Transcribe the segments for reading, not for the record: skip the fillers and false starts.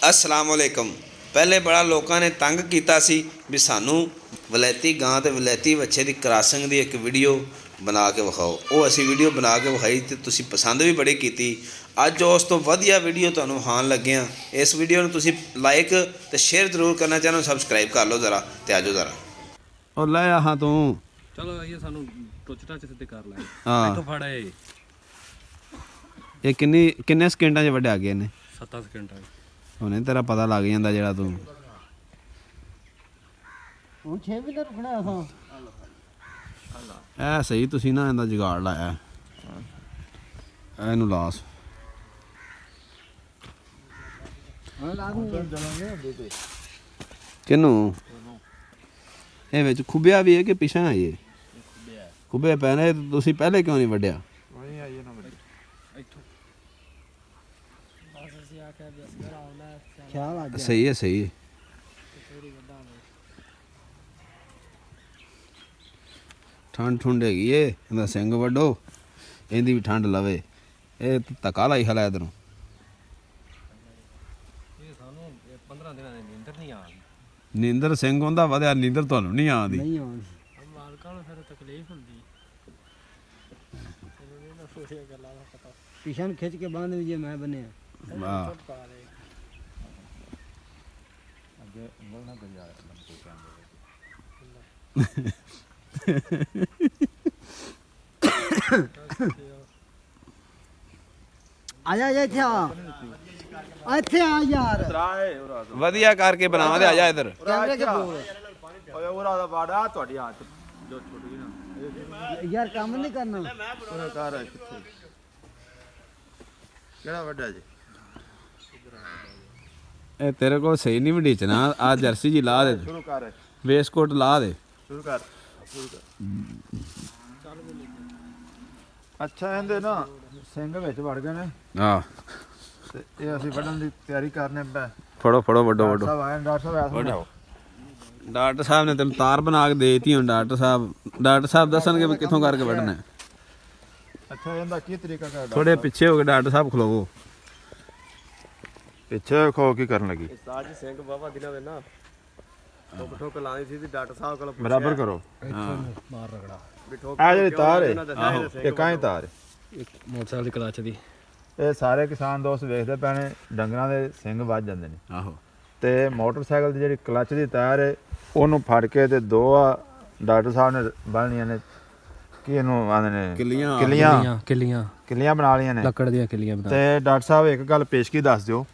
अस्सलाम वालेकुम। पहले बड़ा लोगों ने तंग किया सी भी सानू वलैती गां ते वलैती बच्चे की क्रॉसिंग की एक वीडियो बना के विखाओ। वो असी वीडियो बना के विखाई तो तुसी पसंद भी बड़ी की। अज उस तो वधिया वीडियो तुहानू विखाउण लगे हाँ। इस वीडियो नू तुसी लाइक तो शेयर जरूर करना, चैनल सबसक्राइब कर लो जरा ते आजो जरा। और लै हाँ तू चलो ये सानू टुच टच सिद्धे कर लै। हाँ इथों फड़ ये किन्ने सकेंडां च वड्ढिया गया ने? 7 सेकंड हुणे तेरा पता लग जांदा जेड़ा तू ਹੁਣ 6 ਵੀ ਰੁਕਣਾ ਅਸਾਂ ਐ ਸਹੀ ਤੁਸੀਂ ਨਾ ਇਹਦਾ ਜੁਗਾੜ ਲਾਇਆ ਇਹਨੂੰ ਲਾਸ ਹਾਂ ਲਾ ਦੂੰ ਚਲਾਂਗੇ ਅੱਡੇ ਤੇ ਕਿਨੂੰ ਇਹ ਵਿੱਚ ਖੁੱਬਿਆ ਵੀ ਹੈ ਕਿ ਪਿਛਾਂ ਹੈ ਇਹ ਖੁੱਬੇ ਪੈਣੇ ਤੁਸੀਂ ਪਹਿਲੇ ਕਿਉਂ ਨਹੀਂ ਵੱਢਿਆ? ਵਹੀਂ ਆਈਏ ਨਾ ਵੱਡੇ ਇੱਥੋਂ ਬਸ ਅਸੀਂ ਆਖਿਆ ਵੀ ਅਸਰ ਆਉਣਾ ਖਿਆਲ ਆ ਗਿਆ। ਸਹੀ ਹੈ ਸਹੀ ਹੈ। ਠੰਡ ਠੁੰਡ ਹੈਗੀ ਏ ਇਹਦਾ ਸਿੰਘ ਵੱਢੋ ਇਹਦੀ ਵੀ ਠੰਡ ਲਵੇ। ਇਹ ਧੱਕਾ ਲਾਈ ਹਲਾ ਇਧਰੋਂ ਇਹ ਸਾਨੂੰ 15 ਦਿਨਾਂ ਦੀ ਨੀਂਦਰ ਨਹੀਂ ਆਉਂਦੀ। ਨੀਂਦਰ ਸਿੰਘ ਹੁੰਦਾ ਵਧਿਆ ਨੀਂਦਰ ਤੁਹਾਨੂੰ ਨਹੀਂ ਆਉਂਦੀ। ਨਹੀਂ ਆਉਂਦੀ ਮਾਲਕਾਂ ਨੂੰ ਫਿਰ ਤਕਲੀਫ ਹੁੰਦੀ। ਇਹਨੂੰ ਇਹ ਨਾ ਸੋਚਿਆ ਗੱਲਾਂ ਦਾ ਪਤਾ ਪਿਛਾਂ ਨੂੰ ਖਿੱਚ ਕੇ ਬੰਨ ਵੀ ਜੇ ਮੈਂ ਬੰਨਿਆ ਵਾਹ ਅੱਗੇ ਬੋਲਣਾ ਦਰਿਆ ਲੰਬੇ ਕਹਿੰਦੇ ਆ ਜਾ ਇੱਥੇ ਆ ਇੱਥੇ ਆ ਯਾਰ ਵਧੀਆ ਕਰਕੇ ਬਣਾਵਾ ਦੇ ਆ ਜਾ ਇਧਰ ਕੈਮਰੇ ਕੇ ਬੋਲ ਓਏ ਉਹਦਾ ਦਾ ਬਾੜਾ ਤੁਹਾਡੀ ਹੱਥ ਜੋ ਛੁੱਟ ਗਈ ਨਾ ਯਾਰ ਕੰਮ ਨਹੀਂ ਕਰਨਾ ਉਹ ਕਰ ਕਿੱਥੇ ਕਿਹੜਾ ਵੱਡਾ ਜੀ ਇਹ ਤੇਰੇ ਕੋਲ ਸਹੀ ਨਹੀਂ ਵਡੀਚਣਾ। ਆ ਜਰਸੀ ਜੀ ਲਾ ਦੇ ਸ਼ੁਰੂ ਕਰ ਵੇਸਕੋਟ ਲਾ ਦੇ ਸ਼ੁਰੂ ਕਰ ਅੱਛਾ ਇਹਦੇ ਨਾ ਸਿੰਘ ਵਿੱਚ ਵੜ ਗਏ ਨੇ ਆ ਤੇ ਇਹ ਅਸੀਂ ਵੱਢਣ ਦੀ ਤਿਆਰੀ ਕਰਨੇ ਪੈ। ਫੜੋ ਫੜੋ ਵੱਡੋ ਵੱਡੋ ਸਭ ਆਏ ਡਾਕਟਰ ਸਾਹਿਬ ਵੱਡੋ। ਡਾਕਟਰ ਸਾਹਿਬ ਨੇ ਤੈਨੂੰ ਤਾਰ ਬਣਾ ਕੇ ਦੇਤੀ। ਹੁਣ ਡਾਕਟਰ ਸਾਹਿਬ ਦੱਸਣਗੇ ਵੀ ਕਿੱਥੋਂ ਕਰਕੇ ਵੱਢਣਾ। ਅੱਛਾ ਇਹਦਾ ਕੀ ਤਰੀਕਾ ਕਰਦਾ? ਥੋੜੇ ਪਿੱਛੇ ਹੋ ਕੇ ਡਾਕਟਰ ਸਾਹਿਬ ਖਲੋਵੋ। ਪਿੱਛੇ ਖੋ ਕੀ ਕਰਨ ਲੱਗੀ? ਉਸਤਾਦ ਜੀ ਸਿੰਘ ਬਾਬਾ ਦਿਨਾਂ ਦੇ ਨਾ ਠੋਕ ਠੋਕ ਲਾਣੀ ਸੀ ਤੇ ਡਾਕਟਰ ਸਾਹਿਬ ਕੋਲ ਬਰਾਬਰ ਕਰੋ। ਹਾਂ ਮਾਰ ਰਗੜਾ ਬਿਠੋ ਆ ਜਿਹੜੀ ਤਾਰ ਹੈ ਆਹੋ ਇਹ ਕਾਹਦੀ ਤਾਰ ਹੈ? ਮੋਟਰਸਾਈਕਲ ਦੀ ਕਲਚ ਦੀ। ਇਹ ਸਾਰੇ ਕਿਸਾਨ ਦੋਸਤ ਵੇਖਦੇ ਪਏ ਨੇ ਡੰਗਰਾਂ ਦੇ ਸਿੰਘ ਵੱਜ ਜਾਂਦੇ ਨੇ। ਆਹੋ ਤੇ ਮੋਟਰਸਾਈਕਲ ਦੀ ਜਿਹੜੀ ਕਲਚ ਦੀ ਤਾਰ ਹੈ ਉਹਨੂੰ ਫੜ ਕੇ ਤੇ ਦੋ ਆ ਡਾਕਟਰ ਸਾਹਿਬ ਨੇ ਬੰਨ੍ਹਣੀਆਂ ਨੇ। ਕੀ ਇਹਨੂੰ ਆਂਦੇ ਨੇ? ਕਿੱਲੀਆਂ ਕਿੱਲੀਆਂ ਬਣਾ ਲਈਆਂ ਨੇ ਲੱਕੜ ਦੀਆਂ ਕਿੱਲੀਆਂ ਬਣਾ। ਤੇ ਡਾਕਟਰ ਸਾਹਿਬ ਇੱਕ ਗੱਲ ਪੇਸ਼ਕੀ ਦੱਸ ਦਿਓ,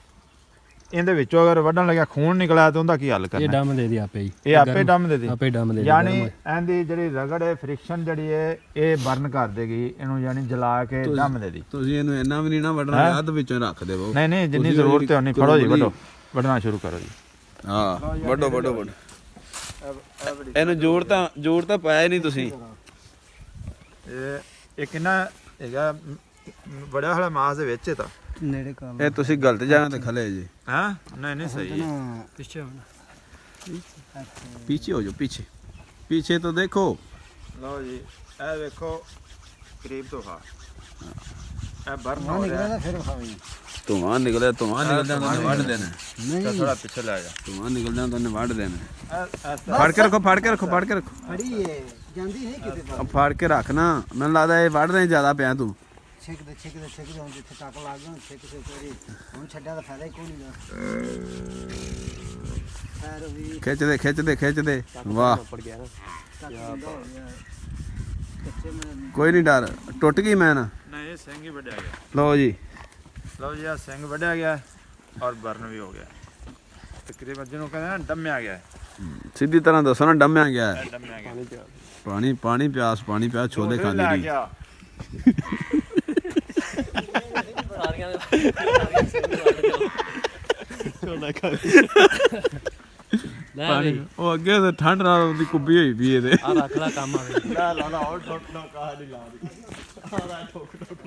ਇਹਦੇ ਵਿੱਚੋਂ ਅਗਰ ਵੱਢਣ ਲੱਗਿਆ ਖੂਨ ਨਿਕਲਿਆ ਤੇ ਉਹਦਾ ਕੀ ਹੱਲ ਕਰਨਾ? ਇਹ ਡੰਮ ਦੇ ਦੀ ਆਪੇ ਹੀ। ਇਹ ਆਪੇ ਡੰਮ ਦੇ ਦੀ। ਆਪੇ ਡੰਮ ਦੇ ਦੀ। ਯਾਨੀ ਇਹਦੀ ਜਿਹੜੀ ਰਗੜ ਹੈ ਫ੍ਰਿਕਸ਼ਨ ਜਿਹੜੀ ਹੈ ਇਹ ਬਰਨ ਕਰ ਦੇਗੀ ਇਹਨੂੰ, ਯਾਨੀ ਜਲਾ ਕੇ ਡੰਮ ਦੇ ਦੀ। ਤੁਸੀਂ ਇਹਨੂੰ ਇੰਨਾ ਵੀ ਨਹੀਂ ਨਾ ਵੱਢਣਾ, ਅੱਧ ਵਿੱਚੋਂ ਰੱਖ ਦੇਵੋ। ਨਹੀਂ ਨਹੀਂ ਜਿੰਨੀ ਜ਼ਰੂਰਤ ਹੈ ਉਨੀ ਫੜੋ ਜੀ, ਵੱਢੋ ਵੱਢਣਾ ਸ਼ੁਰੂ ਕਰੋ ਜੀ। ਹਾਂ ਵੱਢੋ ਵੱਢੋ ਵੱਢੋ। ਇਹਨੂੰ ਜੋੜ ਤਾਂ ਪਾਇਆ ਹੀ ਨਹੀਂ ਤੁਸੀਂ। ਇਹ ਕਿੰਨਾ ਹੈਗਾ ਬੜਾ ਹਲਾ ਮਾਸ ਦੇ ਵਿੱਚ ਤਾਂ ਨੇੜੇ ਕਰ ਇਹ ਤੁਸੀਂ ਗਲਤ ਜਗ੍ਹਾ ਤੇ ਖਲੇ ਜੀ। ਹਾਂ ਨਹੀਂ ਨਹੀਂ ਸਹੀ ਹੈ। ਪਿੱਛੇ ਹੋਣਾ पीछे हो जाओ, पीछे तो देखो। ਲਓ ਜੀ ਇਹ ਵੇਖੋ ਕਰੀਬ ਤੋਂ ਖਾ ਇਹ ਬਰਨ ਹਾਂ ਹੋ ਰਿਹਾ। ਨਿਕਲਦਾ ਫਿਰ ਖਾਵੇਂ ਧੂਆਂ ਨਿਕਲਦਾ ਤਾਂ ਉਹਨੇ ਵੱਢ ਦੇਣਾ। ਤਾਂ ਥੋੜਾ ਪਿੱਛੇ ਲੈ ਜਾ। ਧੂਆਂ ਨਿਕਲਦਾ ਤਾਂ ਉਹਨੇ ਵੱਢ ਦੇਣਾ। ਇਹ ਫੜ ਕੇ ਰੱਖੋ ਫੜ ਕੇ ਰੱਖੋ ਫੜ ਕੇ ਰੱਖੋ। ਫੜੀ ਏ ਜਾਂਦੀ ਨਹੀਂ ਕਿਤੇ ਪਰ ਫੜ ਕੇ ਰੱਖ ਨਾ। ਮੈਨੂੰ ਲੱਗਦਾ ਇਹ ਵੱਢ ਦੇ ਜ਼ਿਆਦਾ ਪਿਆ ਤੂੰ। ਛਿੱਕਦੇ ਹੁਣ ਜਿੱਥੇ ਟੱਕ ਲੱਗ ਗਿਆ ਛਿੱਕ ਕਰੀ ਹੁਣ ਛੱਡਿਆ ਤਾਂ ਫਾਇਦਾ ਹੀ ਕੋਈ ਨਹੀਂ। ਫੇਰ ਵੀ ਖਿੱਚਦੇ ਵਾਹ ਪੜ ਗਿਆ ਨਾ। ਕੱਚੇ ਮੈਂ ਕੋਈ ਨਹੀਂ ਡਰ, ਟੁੱਟ ਗਈ ਮੈਂ ਨਾ। ਨਹੀਂ ਇਹ ਸਿੰਘ ਹੀ ਵੱਢਿਆ ਗਿਆ। ਲਓ ਜੀ ਆ ਸਿੰਘ ਵੱਢਿਆ ਗਿਆ ਔਰ ਬਰਨ ਵੀ ਹੋ ਗਿਆ। ਤਕਰੀਬਨ ਜਿਹਨੂੰ ਕਹਿੰਦੇ ਨਾ ਡੰਮਿਆ ਗਿਆ। ਸਿੱਧੀ ਤਰ੍ਹਾਂ ਦੱਸੋ ਨਾ, ਡੰਮਿਆ ਗਿਆ। ਡੰਮਿਆ ਗਿਆ। ਪਾਣੀ ਪਿਆਸ ਛੋਲੇ ਖਾਂਦੀ ਰਹੀ। ਸਾਰੀਆਂ ਪਾਣੀ ਉਹ ਅੱਗੇ ਤੇ ਠੰਡ ਨਾਲ ਉਹਦੀ ਕੁੱਬੀ ਹੋਈ ਪਈ ਇਹਦੇ। ਆ ਰੱਖ ਲੈ ਕੰਮ ਆ। ਲਾ ਹੋਰ ਠੋਕ ਠੋਕ ਕਾ ਨਹੀਂ ਲਾ ਦੀ। ਆ ਠੋਕ ਠੋਕ